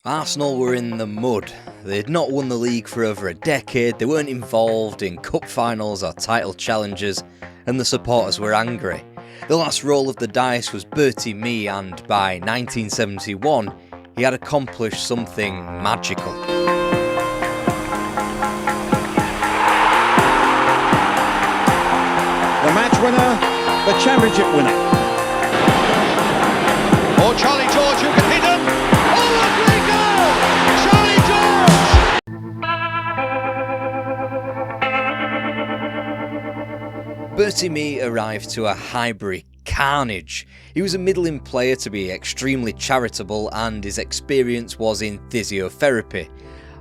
Arsenal were in the mud. They had not won the league for over a decade, they weren't involved in cup finals or title challenges, and the supporters were angry. The last roll of the dice was Bertie Mee, and by 1971, he had accomplished something magical. The match winner, the championship winner. Oh, Charlie George, who can hit him. Oh, Wenger! Charlie George! Bertie Mee arrived to a Highbury carnage. He was a middling player to be extremely charitable, and his experience was in physiotherapy.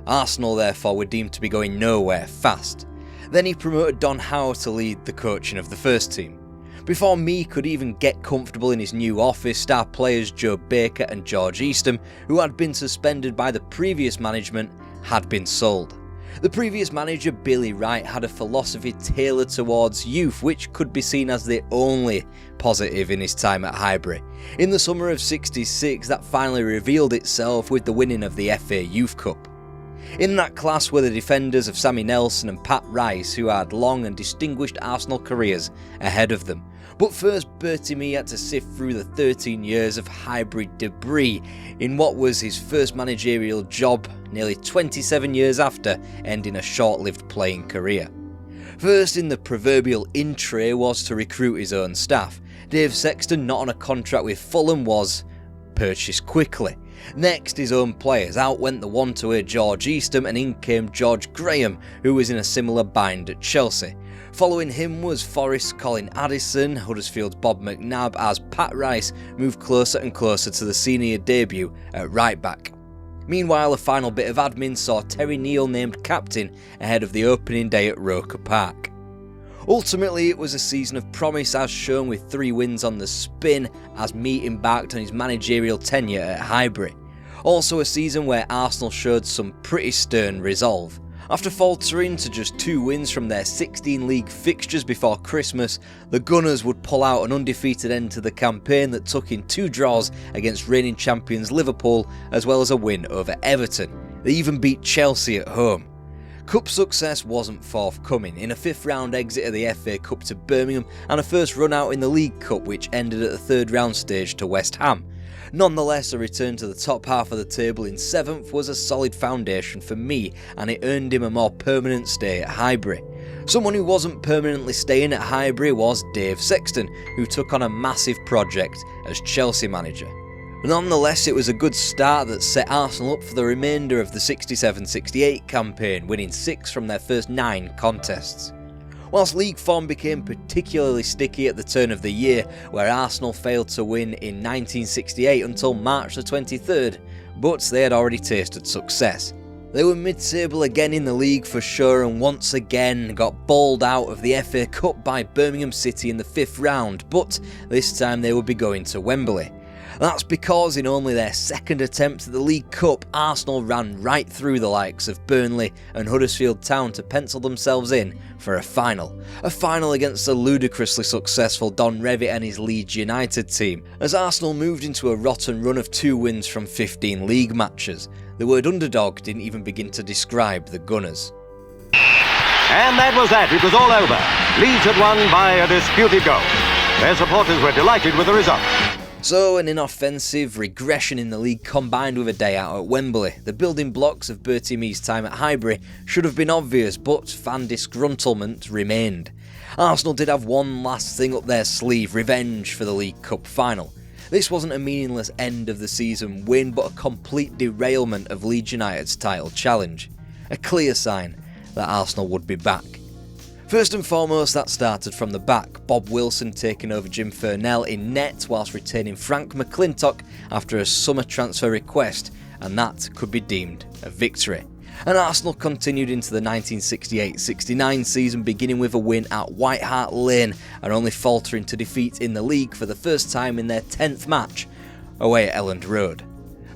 Arsenal therefore were deemed to be going nowhere fast. Then he promoted Don Howe to lead the coaching of the first team. Before Mee could even get comfortable in his new office, star players Joe Baker and George Eastham, who had been suspended by the previous management, had been sold. The previous manager, Billy Wright, had a philosophy tailored towards youth, which could be seen as the only positive in his time at Highbury. In the summer of '66, that finally revealed itself with the winning of the FA Youth Cup. In that class were the defenders of Sammy Nelson and Pat Rice, who had long and distinguished Arsenal careers ahead of them. But first, Bertie Mee had to sift through the 13 years of Highbury debris in what was his first managerial job, nearly 27 years after ending a short-lived playing career. First in the proverbial in-tray was to recruit his own staff. Dave Sexton, not on a contract with Fulham, was purchased quickly. Next, his own players. Out went the one-to-way George Eastham, and in came George Graham, who was in a similar bind at Chelsea. Following him was Forest's Colin Addison, Huddersfield's Bob McNabb, as Pat Rice moved closer and closer to the senior debut at right back. Meanwhile, a final bit of admin saw Terry Neal named captain ahead of the opening day at Roker Park. Ultimately, it was a season of promise, as shown with 3 wins on the spin as Mee embarked on his managerial tenure at Highbury. Also a season where Arsenal showed some pretty stern resolve. After faltering to just 2 wins from their 16 league fixtures before Christmas, the Gunners would pull out an undefeated end to the campaign that took in 2 draws against reigning champions Liverpool, as well as a win over Everton. They even beat Chelsea at home. Cup success wasn't forthcoming, in a 5th round exit of the FA Cup to Birmingham and a first run out in the League Cup, which ended at the 3rd round stage to West Ham. Nonetheless, a return to the top half of the table in 7th was a solid foundation for Mee, and it earned him a more permanent stay at Highbury. Someone who wasn't permanently staying at Highbury was Dave Sexton, who took on a massive project as Chelsea manager. Nonetheless, it was a good start that set Arsenal up for the remainder of the 67-68 campaign, winning 6 from their first 9 contests. Whilst league form became particularly sticky at the turn of the year, where Arsenal failed to win in 1968 until March the 23rd, but they had already tasted success. They were mid-table again in the league for sure, and once again got bowled out of the FA Cup by Birmingham City in the 5th round, but this time they would be going to Wembley. That's because in only their 2nd attempt at the League Cup, Arsenal ran right through the likes of Burnley and Huddersfield Town to pencil themselves in for a final. A final against the ludicrously successful Don Revie and his Leeds United team, as Arsenal moved into a rotten run of 2 wins from 15 league matches. The word underdog didn't even begin to describe the Gunners. And that was that. It was all over. Leeds had won by a disputed goal. Their supporters were delighted with the result. So, an inoffensive regression in the league combined with a day out at Wembley. The building blocks of Bertie Mee's time at Highbury should have been obvious, but fan disgruntlement remained. Arsenal did have one last thing up their sleeve: revenge for the League Cup final. This wasn't a meaningless end of the season win, but a complete derailment of Leeds United's title challenge. A clear sign that Arsenal would be back. First and foremost, that started from the back, Bob Wilson taking over Jim Furnell in net whilst retaining Frank McClintock after a summer transfer request, and that could be deemed a victory. And Arsenal continued into the 1968-69 season, beginning with a win at White Hart Lane and only faltering to defeat in the league for the first time in their 10th match away at Elland Road.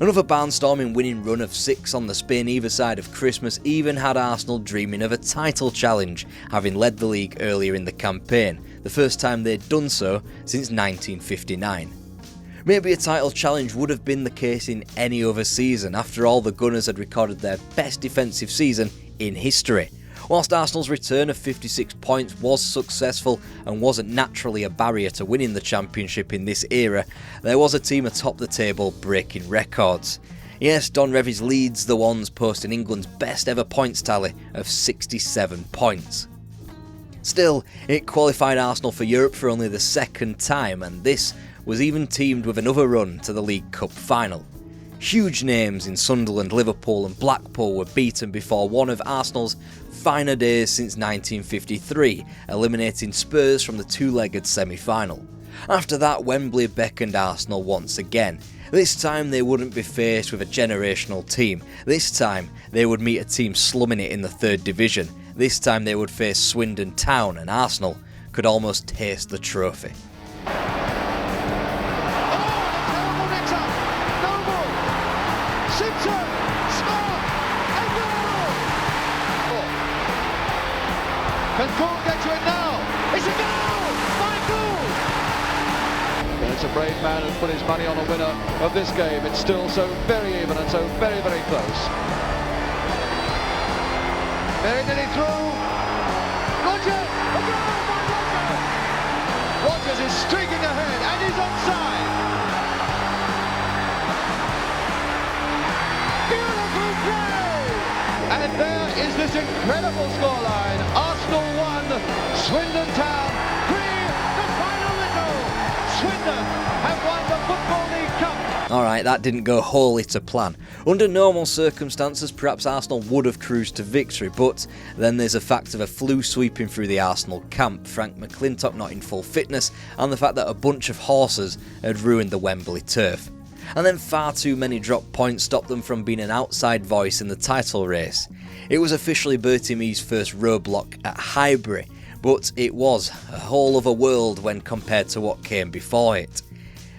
Another barnstorming winning run of 6 on the spin either side of Christmas even had Arsenal dreaming of a title challenge, having led the league earlier in the campaign, the first time they'd done so since 1959. Maybe a title challenge would have been the case in any other season. After all, the Gunners had recorded their best defensive season in history. Whilst Arsenal's return of 56 points was successful and wasn't naturally a barrier to winning the championship in this era, there was a team atop the table breaking records. Yes, Don Revie's Leeds, the ones posting England's best ever points tally of 67 points. Still, it qualified Arsenal for Europe for only the second time, and this was even teamed with another run to the League Cup final. Huge names in Sunderland, Liverpool and Blackpool were beaten before one of Arsenal's finer days since 1953, eliminating Spurs from the two-legged semi-final. After that, Wembley beckoned Arsenal once again. This time they wouldn't be faced with a generational team. This time they would meet a team slumming it in the third division. This time they would face Swindon Town, and Arsenal could almost taste the trophy. Can Gould get to it now? It's a goal! My goal! And it's a brave man who's put his money on the winner of this game. It's still so very even and so very, very close. Very nearly through. Rodgers! A goal by Rodgers! Rodgers is streaking ahead and he's onside. Beautiful play! And there is this incredible scoreline. Arsenal 1, Swindon Town 3, the final whistle. Swindon have won the Football League Cup. Alright, that didn't go wholly to plan. Under normal circumstances, perhaps Arsenal would have cruised to victory, but then there's a fact of a flu sweeping through the Arsenal camp, Frank McClintock not in full fitness, and the fact that a bunch of horses had ruined the Wembley turf. And then far too many drop points stopped them from being an outside voice in the title race. It was officially Bertie Mee's first roadblock at Highbury, but it was a whole other world when compared to what came before it.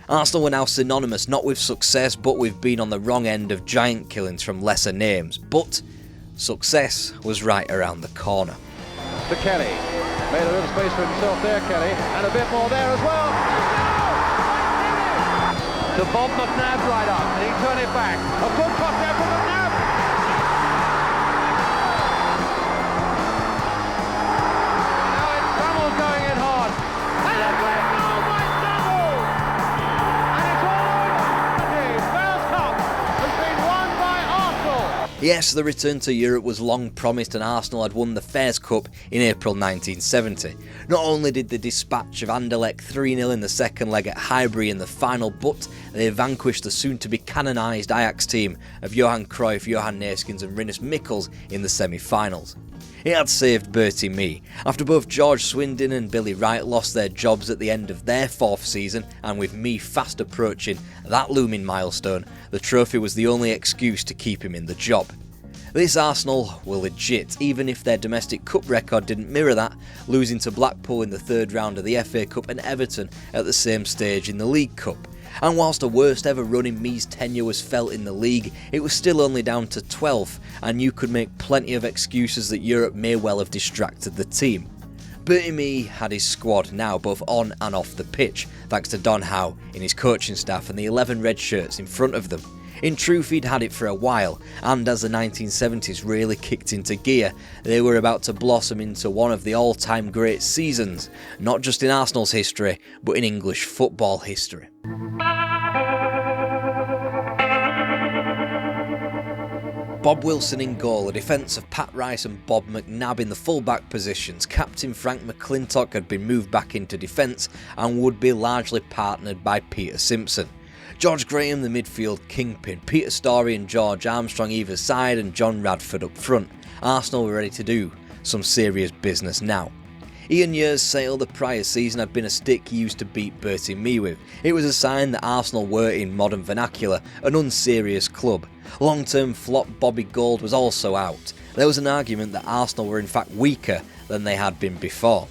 Arsenal were now synonymous not with success but with being on the wrong end of giant killings from lesser names, but success was right around the corner. To Kelly, made a little space for himself there, Kelly, and a bit more there as well. To Bob McNabb right up, and he turned it back. A good cross there from McNabb. Now it's Tossell going in hard. And a great goal by Tossell. And it's all over. The World Cup has been won by Arsenal. Yes, the return to Europe was long promised, and Arsenal had won the Fairs Cup in April 1970. Not only did they dispatch of Anderlecht 3-0 in the second leg at Highbury in the final, but they vanquished the soon-to-be canonised Ajax team of Johan Cruyff, Johan Neeskens and Rinus Michels in the semi-finals. It had saved Bertie Mee. After both George Swindon and Billy Wright lost their jobs at the end of their fourth season, and with Mee fast approaching that looming milestone, the trophy was the only excuse to keep him in the job. This Arsenal were legit, even if their domestic cup record didn't mirror that, losing to Blackpool in the third round of the FA Cup and Everton at the same stage in the League Cup. And whilst the worst ever run in Mee's tenure was felt in the league, it was still only down to 12th, and you could make plenty of excuses that Europe may well have distracted the team. Bertie Mee had his squad now both on and off the pitch, thanks to Don Howe in his coaching staff and the 11 red shirts in front of them. In truth, he'd had it for a while, and as the 1970s really kicked into gear, they were about to blossom into one of the all-time great seasons, not just in Arsenal's history, but in English football history. Bob Wilson in goal, a defence of Pat Rice and Bob McNabb in the full-back positions. Captain Frank McClintock had been moved back into defence and would be largely partnered by Peter Simpson. George Graham, the midfield kingpin, Peter Storey and George Armstrong either side, and John Radford up front. Arsenal were ready to do some serious business now. Ian Year's sale the prior season had been a stick he used to beat Bertie Mee with. It was a sign that Arsenal were, in modern vernacular, an unserious club. Long-term flop Bobby Gould was also out. There was an argument that Arsenal were in fact weaker than they had been before.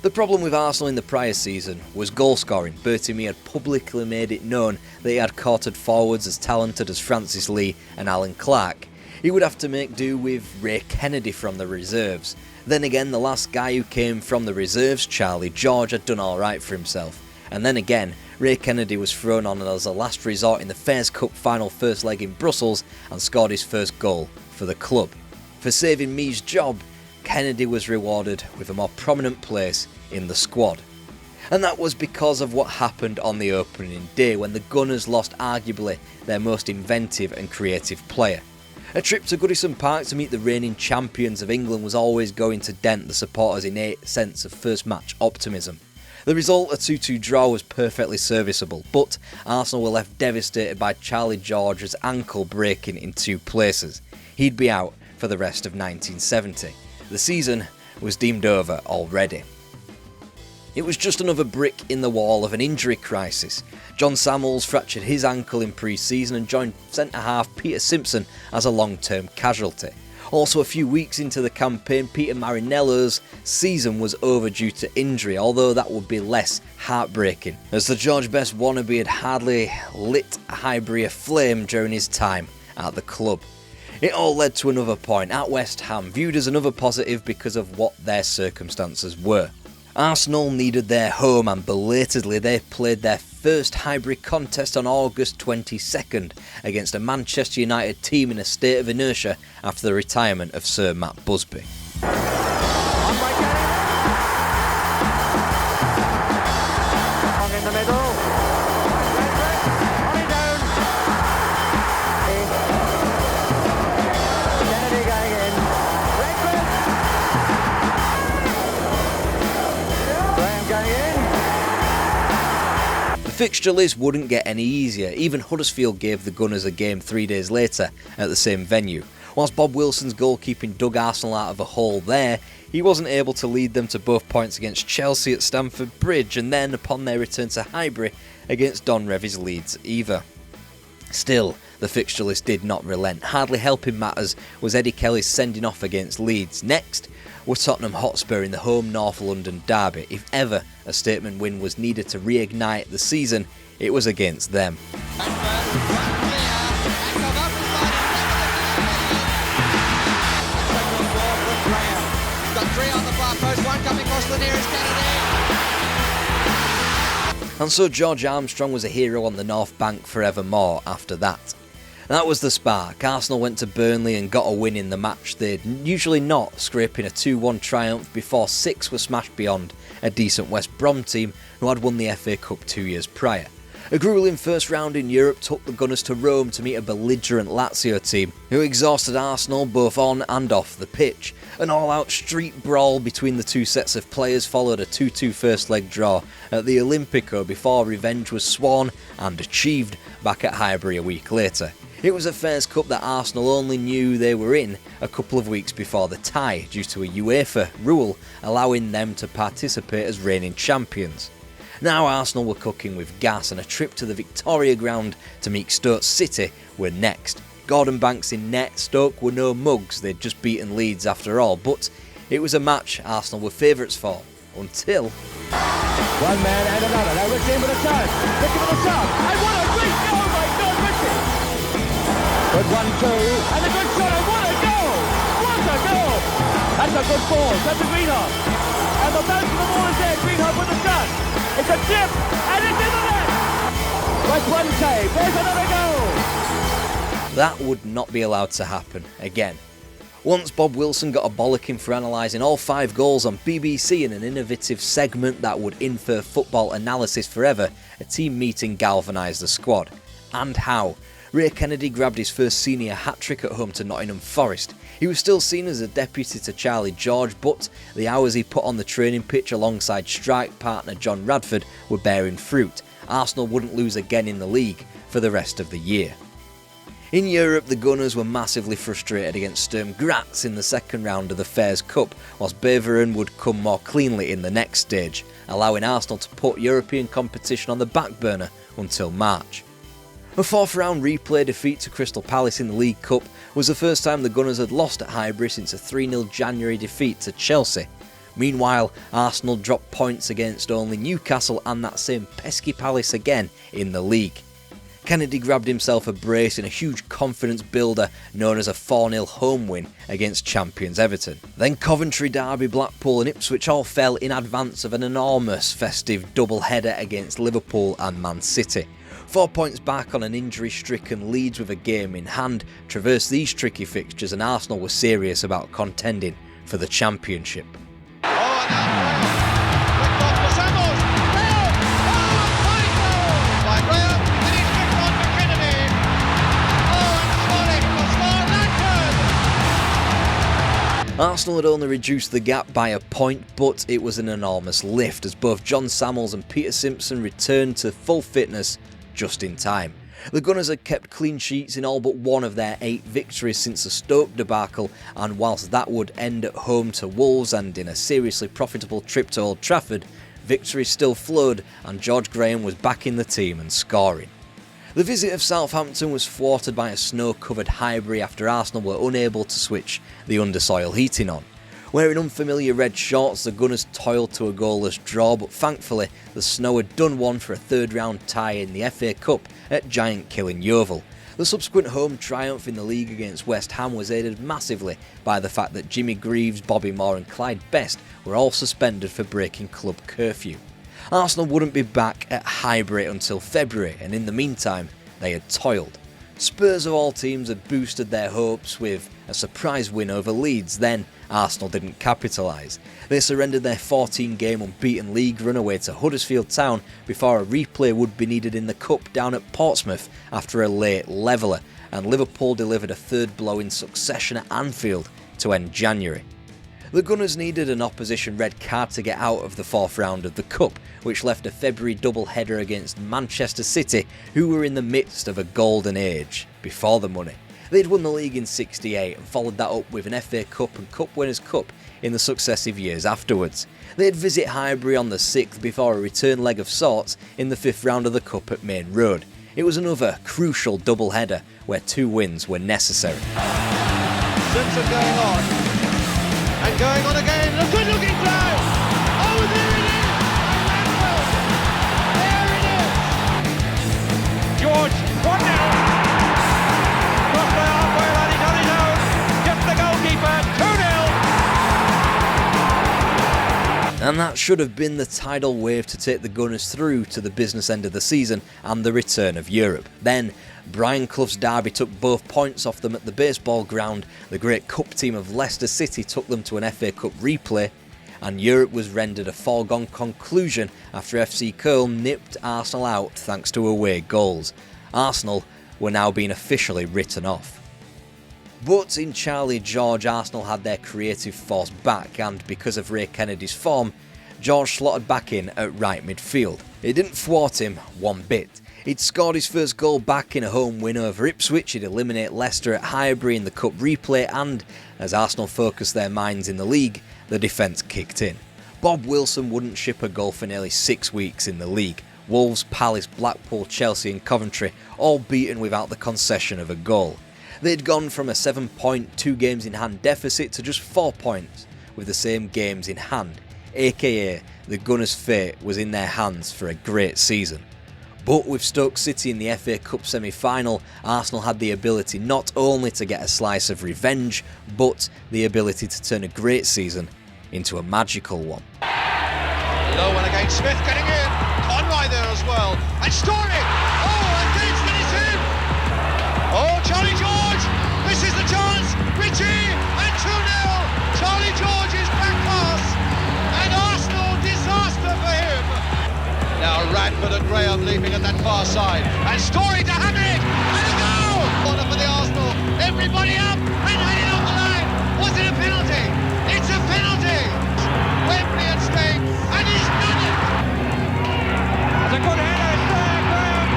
The problem with Arsenal in the prior season was goal scoring. Bertie Mee had publicly made it known that he had courted forwards as talented as Francis Lee and Alan Clark. He would have to make do with Ray Kennedy from the reserves. Then again, the last guy who came from the reserves, Charlie George, had done alright for himself. And then again, Ray Kennedy was thrown on as a last resort in the Fairs Cup final first leg in Brussels and scored his first goal for the club. For saving Mee's job, Kennedy was rewarded with a more prominent place in the squad. And that was because of what happened on the opening day when the Gunners lost arguably their most inventive and creative player. A trip to Goodison Park to meet the reigning champions of England was always going to dent the supporters' innate sense of first match optimism. The result, a 2-2 draw, was perfectly serviceable, but Arsenal were left devastated by Charlie George's ankle breaking in 2 places. He'd be out for the rest of 1970. The season was deemed over already. It was just another brick in the wall of an injury crisis. John Samuels fractured his ankle in pre-season and joined centre-half Peter Simpson as a long-term casualty. Also, a few weeks into the campaign, Peter Marinello's season was over due to injury, although that would be less heartbreaking, as the George Best wannabe had hardly lit Highbury aflame during his time at the club. It all led to another point at West Ham, viewed as another positive because of what their circumstances were. Arsenal needed their home, and belatedly they played their first Highbury contest on August 22nd against a Manchester United team in a state of inertia after the retirement of Sir Matt Busby. In the middle. Kennedy going in. Graham going in. The fixture list wouldn't get any easier. Even Huddersfield gave the Gunners a game 3 days later at the same venue. Whilst Bob Wilson's goalkeeping dug Arsenal out of a hole there, he wasn't able to lead them to both points against Chelsea at Stamford Bridge and then, upon their return to Highbury, against Don Revie's Leeds either. Still, the fixture list did not relent. Hardly helping matters was Eddie Kelly's sending off against Leeds. Next were Tottenham Hotspur in the home North London derby. If ever a statement win was needed to reignite the season, it was against them. And so George Armstrong was a hero on the North Bank forevermore after that. That was the spark. Arsenal went to Burnley and got a win in the match they'd usually not, scraping a 2-1 triumph before 6 were smashed beyond a decent West Brom team who had won the FA Cup 2 years prior. A gruelling first round in Europe took the Gunners to Rome to meet a belligerent Lazio team who exhausted Arsenal both on and off the pitch. An all-out street brawl between the two sets of players followed a 2-2 first leg draw at the Olimpico before revenge was sworn and achieved back at Highbury a week later. It was a Fairs Cup that Arsenal only knew they were in a couple of weeks before the tie due to a UEFA rule allowing them to participate as reigning champions. Now Arsenal were cooking with gas, and a trip to the Victoria Ground to meet Stoke City were next. Gordon Banks in net. Stoke were no mugs, they'd just beaten Leeds after all, but it was a match Arsenal were favourites for, until... One man and another. Now Richie in with a chance. Richie with a shot. And what a great goal by God Richie. Good 1-2. And a good shot. And what a goal. What a goal. That's a good ball. That's a Greenhoff. And the bounce of the ball is there. Greenhoff with a shot. It's a chip. And it's in the net. That's one save. There's another goal. That would not be allowed to happen again. Once Bob Wilson got a bollocking for analysing all 5 goals on BBC in an innovative segment that would infer football analysis forever, a team meeting galvanised the squad. And how? Ray Kennedy grabbed his first senior hat-trick at home to Nottingham Forest. He was still seen as a deputy to Charlie George, but the hours he put on the training pitch alongside strike partner John Radford were bearing fruit. Arsenal wouldn't lose again in the league for the rest of the year. In Europe, the Gunners were massively frustrated against Sturm Graz in the second round of the Fairs Cup, whilst Beveren would come more cleanly in the next stage, allowing Arsenal to put European competition on the back burner until March. A 4th round replay defeat to Crystal Palace in the League Cup was the first time the Gunners had lost at Highbury since a 3-0 January defeat to Chelsea. Meanwhile, Arsenal dropped points against only Newcastle and that same pesky Palace again in the league. Kennedy grabbed himself a brace in a huge confidence builder known as a 4-0 home win against champions Everton. Then Coventry, Derby, Blackpool and Ipswich all fell in advance of an enormous festive double-header against Liverpool and Man City. 4 points back on an injury-stricken Leeds with a game in hand traversed these tricky fixtures, and Arsenal were serious about contending for the Championship. Arsenal had only reduced the gap by a point, but it was an enormous lift as both John Samuels and Peter Simpson returned to full fitness just in time. The Gunners had kept clean sheets in all but one of their 8 victories since the Stoke debacle, and whilst that would end at home to Wolves and in a seriously profitable trip to Old Trafford, victory still flowed and George Graham was back in the team and scoring. The visit of Southampton was thwarted by a snow-covered Highbury after Arsenal were unable to switch the undersoil heating on. Wearing unfamiliar red shorts, the Gunners toiled to a goalless draw, but thankfully the snow had done one for a third-round tie in the FA Cup at Giant Killing Yeovil. The subsequent home triumph in the league against West Ham was aided massively by the fact that Jimmy Greaves, Bobby Moore and Clyde Best were all suspended for breaking club curfew. Arsenal wouldn't be back at Highbury until February, and in the meantime they had toiled. Spurs of all teams had boosted their hopes with a surprise win over Leeds, then Arsenal didn't capitalise. They surrendered their 14-game unbeaten league run away to Huddersfield Town before a replay would be needed in the Cup down at Portsmouth after a late leveller, and Liverpool delivered a third blow in succession at Anfield to end January. The Gunners needed an opposition red card to get out of the 4th round of the Cup, which left a February double-header against Manchester City, who were in the midst of a golden age before the money. They'd won the league in '68 and followed that up with an FA Cup and Cup Winners' Cup in the successive years afterwards. They'd visit Highbury on the 6th before a return leg of sorts in the 5th round of the Cup at Main Road. It was another crucial double-header where 2 wins were necessary. Simpson going on. And going on again, a good looking throw! Oh, there it is! There it is! George, 1-0! Cross the halfway line, he's on his own! Just the goalkeeper, 2-0! And that should have been the tidal wave to take the Gunners through to the business end of the season and the return of Europe. Then Brian Clough's Derby took both points off them at the baseball ground, the great cup team of Leicester City took them to an FA Cup replay, and Europe was rendered a foregone conclusion after FC Köln nipped Arsenal out thanks to away goals. Arsenal were now being officially written off. But in Charlie George, Arsenal had their creative force back, and because of Ray Kennedy's form, George slotted back in at right midfield. It didn't thwart him one bit. He'd scored his first goal back in a home win over Ipswich, he'd eliminate Leicester at Highbury in the Cup replay, and as Arsenal focused their minds in the league, the defence kicked in. Bob Wilson wouldn't ship a goal for nearly 6 weeks in the league. Wolves, Palace, Blackpool, Chelsea and Coventry all beaten without the concession of a goal. They'd gone from a 7-point, 2 games in hand deficit to just 4 points with the same games in hand, aka the Gunners' fate was in their hands for a great season. But with Stoke City in the FA Cup semi-final, Arsenal had the ability not only to get a slice of revenge, but the ability to turn a great season into a magical one. Low one against Smith getting in. Conroy there as well. And Story. Oh, and Dave's finished in. Oh, Charlie George. This is the chance. Richie and 2-0. Charlie George's back pass. And Arsenal disaster for him. Now Radford and Graham leaping at that far side. And Story to Hamid. And a goal. Corner for the Arsenal. Everybody up and heading off the line. Was it a penalty? It's a penalty. Wembley at stake. And he's done it. It's a good header. It's there, Graham.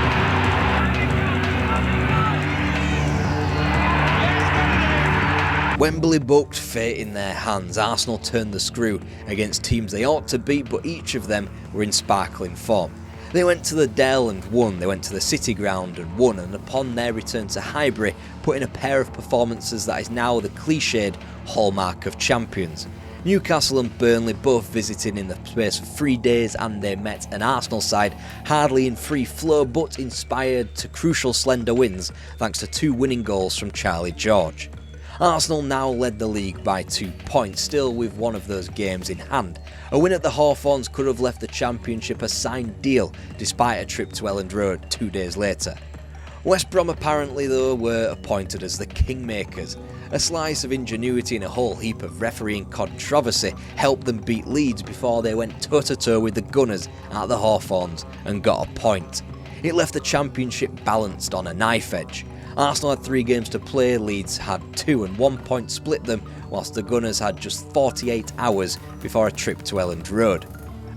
Yes, Wembley booked fate in their hands. Arsenal turned the screw against teams they ought to beat, but each of them were in sparkling form. They went to the Dell and won, they went to the City Ground and won, and upon their return to Highbury, put in a pair of performances that is now the cliched hallmark of champions. Newcastle and Burnley both visited in the space of 3 days, and they met an Arsenal side hardly in free flow but inspired to crucial slender wins thanks to 2 winning goals from Charlie George. Arsenal now led the league by 2 points, still with one of those games in hand. A win at the Hawthorns could have left the Championship a signed deal despite a trip to Elland Road 2 days later. West Brom apparently though were appointed as the Kingmakers. A slice of ingenuity and a whole heap of refereeing controversy helped them beat Leeds before they went toe-to-toe with the Gunners at the Hawthorns and got a point. It left the Championship balanced on a knife edge. Arsenal had 3 games to play, Leeds had 2 and 1 point split them, whilst the Gunners had just 48 hours before a trip to Elland Road.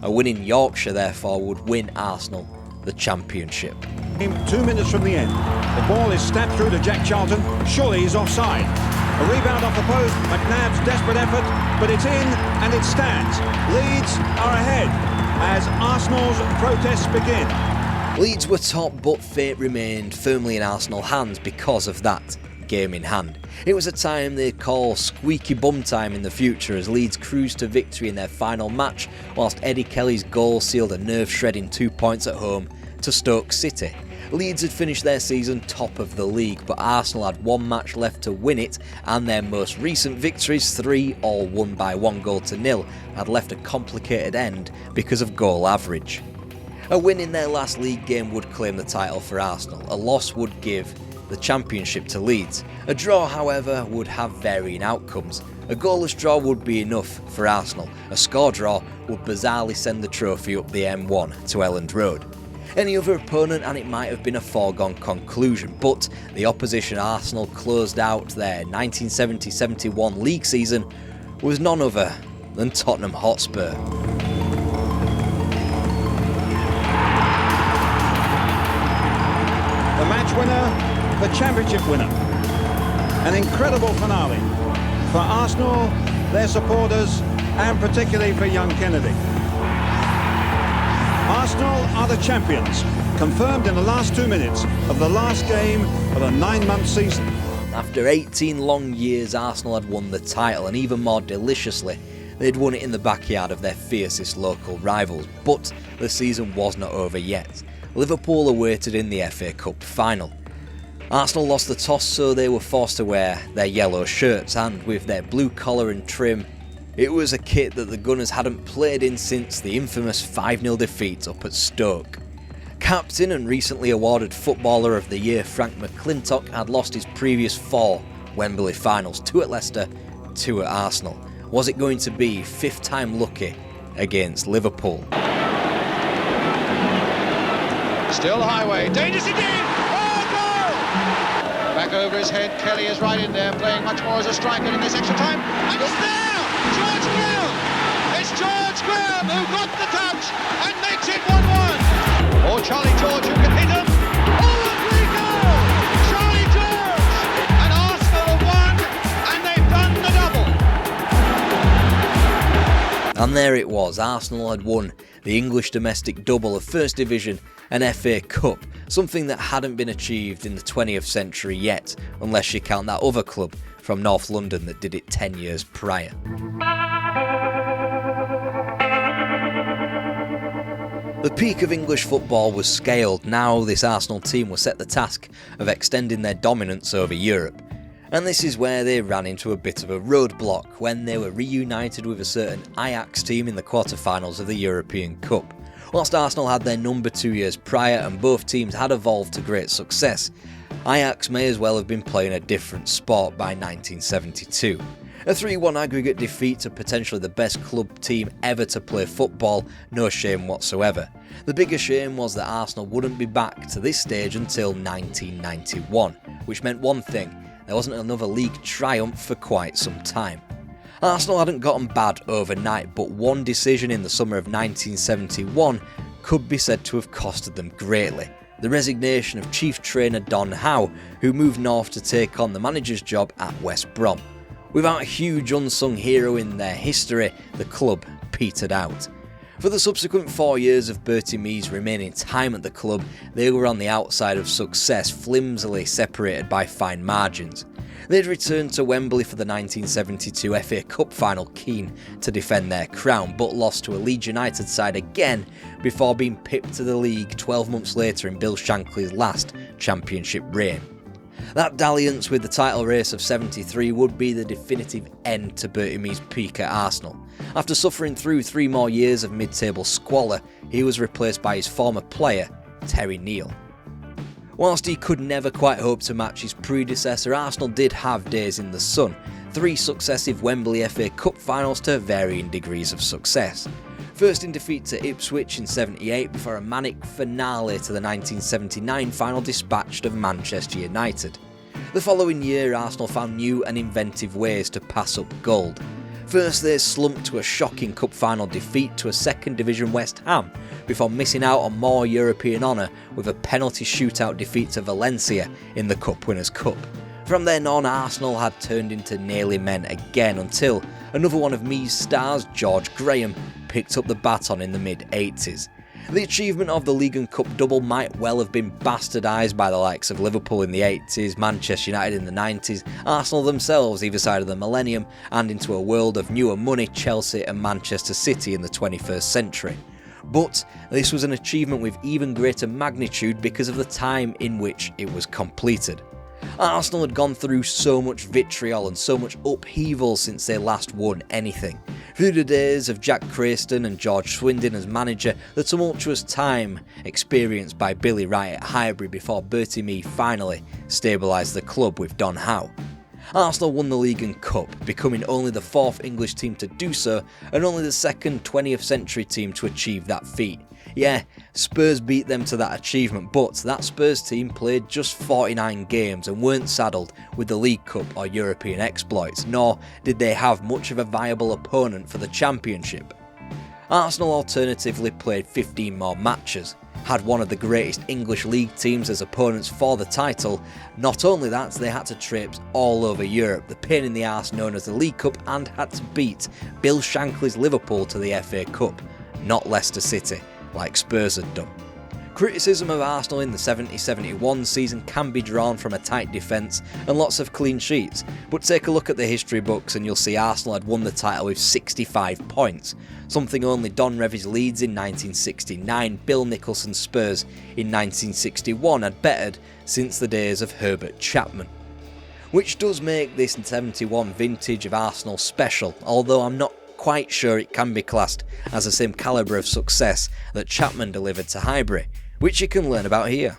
A win in Yorkshire therefore would win Arsenal the Championship. 2 minutes from the end. The ball is stabbed through to Jack Charlton. Surely he's offside. A rebound off the post. McNabb's desperate effort, but it's in and it stands. Leeds are ahead as Arsenal's protests begin. Leeds were top, but fate remained firmly in Arsenal hands because of that game in hand. It was a time they'd call squeaky bum time in the future as Leeds cruised to victory in their final match, whilst Eddie Kelly's goal sealed a nerve-shredding 2 points at home to Stoke City. Leeds had finished their season top of the league, but Arsenal had 1 match left to win it, and their most recent victories, 3 all won by 1-0, had left a complicated end because of goal average. A win in their last league game would claim the title for Arsenal, a loss would give the Championship to Leeds. A draw, however, would have varying outcomes. A goalless draw would be enough for Arsenal, a score draw would bizarrely send the trophy up the M1 to Elland Road. Any other opponent and it might have been a foregone conclusion, but the opposition Arsenal closed out their 1970-71 league season was none other than Tottenham Hotspur. The match winner, the Championship winner. An incredible finale for Arsenal, their supporters, and particularly for young Kennedy. Arsenal are the champions, confirmed in the last 2 minutes of the last game of a 9-month season. After 18 long years, Arsenal had won the title, and even more deliciously, they'd won it in the backyard of their fiercest local rivals. But the season was not over yet. Liverpool awaited in the FA Cup final. Arsenal lost the toss, so they were forced to wear their yellow shirts, and with their blue collar and trim, it was a kit that the Gunners hadn't played in since the infamous 5-0 defeat up at Stoke. Captain and recently awarded Footballer of the Year Frank McClintock had lost his previous 4 Wembley finals, 2 at Leicester, 2 at Arsenal. Was it going to be 5th time lucky against Liverpool? Still highway, dangerous indeed! Oh, goal! Back over his head, Kelly is right in there, playing much more as a striker in this extra time, and it's there! George Graham! It's George Graham who got the touch and makes it 1-1! Or Charlie George who can hit him. Oh, up we go! Charlie George! And Arsenal have won, and they've done the double! And there it was, Arsenal had won the English domestic double of First Division and FA Cup, something that hadn't been achieved in the 20th century yet, unless you count that other club from North London that did it 10 years prior. The peak of English football was scaled. Now this Arsenal team was set the task of extending their dominance over Europe. And this is where they ran into a bit of a roadblock when they were reunited with a certain Ajax team in the quarter-finals of the European Cup. Whilst Arsenal had their number 2 years prior and both teams had evolved to great success, Ajax may as well have been playing a different sport by 1972. A 3-1 aggregate defeat to potentially the best club team ever to play football, no shame whatsoever. The bigger shame was that Arsenal wouldn't be back to this stage until 1991, which meant one thing: there wasn't another league triumph for quite some time. Arsenal hadn't gotten bad overnight, but one decision in the summer of 1971 could be said to have costed them greatly: the resignation of chief trainer Don Howe, who moved north to take on the manager's job at West Brom. Without a huge unsung hero in their history, the club petered out. For the subsequent 4 years of Bertie Mee's remaining time at the club, they were on the outside of success, flimsily separated by fine margins. They'd returned to Wembley for the 1972 FA Cup final keen to defend their crown, but lost to a Leeds United side again before being pipped to the league 12 months later in Bill Shankly's last championship reign. That dalliance with the title race of 73 would be the definitive end to Bertie Mee's peak at Arsenal. After suffering through 3 more years of mid-table squalor, he was replaced by his former player, Terry Neal. Whilst he could never quite hope to match his predecessor, Arsenal did have days in the sun, 3 successive Wembley FA Cup finals to varying degrees of success. First in defeat to Ipswich in 78 before a manic finale to the 1979 final dispatched of Manchester United. The following year, Arsenal found new and inventive ways to pass up gold. First, they slumped to a shocking cup final defeat to a second division West Ham, before missing out on more European honour with a penalty shootout defeat to Valencia in the Cup Winners' Cup. From then on, Arsenal had turned into nearly men again until another one of Mee's stars, George Graham, picked up the baton in the mid-80s. The achievement of the League and Cup double might well have been bastardised by the likes of Liverpool in the 80s, Manchester United in the 90s, Arsenal themselves either side of the millennium, and into a world of newer money, Chelsea and Manchester City in the 21st century. But this was an achievement with even greater magnitude because of the time in which it was completed. Arsenal had gone through so much vitriol and so much upheaval since they last won anything. Through the days of Jack Crayston and George Swindon as manager, the tumultuous time experienced by Billy Wright at Highbury before Bertie Mee finally stabilised the club with Don Howe. Arsenal won the League and Cup, becoming only the 4th English team to do so and only the 2nd 20th century team to achieve that feat. Yeah, Spurs beat them to that achievement, but that Spurs team played just 49 games and weren't saddled with the League Cup or European exploits, nor did they have much of a viable opponent for the Championship. Arsenal alternatively played 15 more matches, had one of the greatest English league teams as opponents for the title. Not only that, they had to traipse all over Europe, the pain in the arse known as the League Cup, and had to beat Bill Shankly's Liverpool to the FA Cup, not Leicester City, like Spurs had done. Criticism of Arsenal in the 70-71 season can be drawn from a tight defence and lots of clean sheets, but take a look at the history books and you'll see Arsenal had won the title with 65 points, something only Don Revie's Leeds in 1969, Bill Nicholson's Spurs in 1961 had bettered since the days of Herbert Chapman. Which does make this 71 vintage of Arsenal special, although I'm not quite sure it can be classed as the same calibre of success that Chapman delivered to Highbury, which you can learn about here.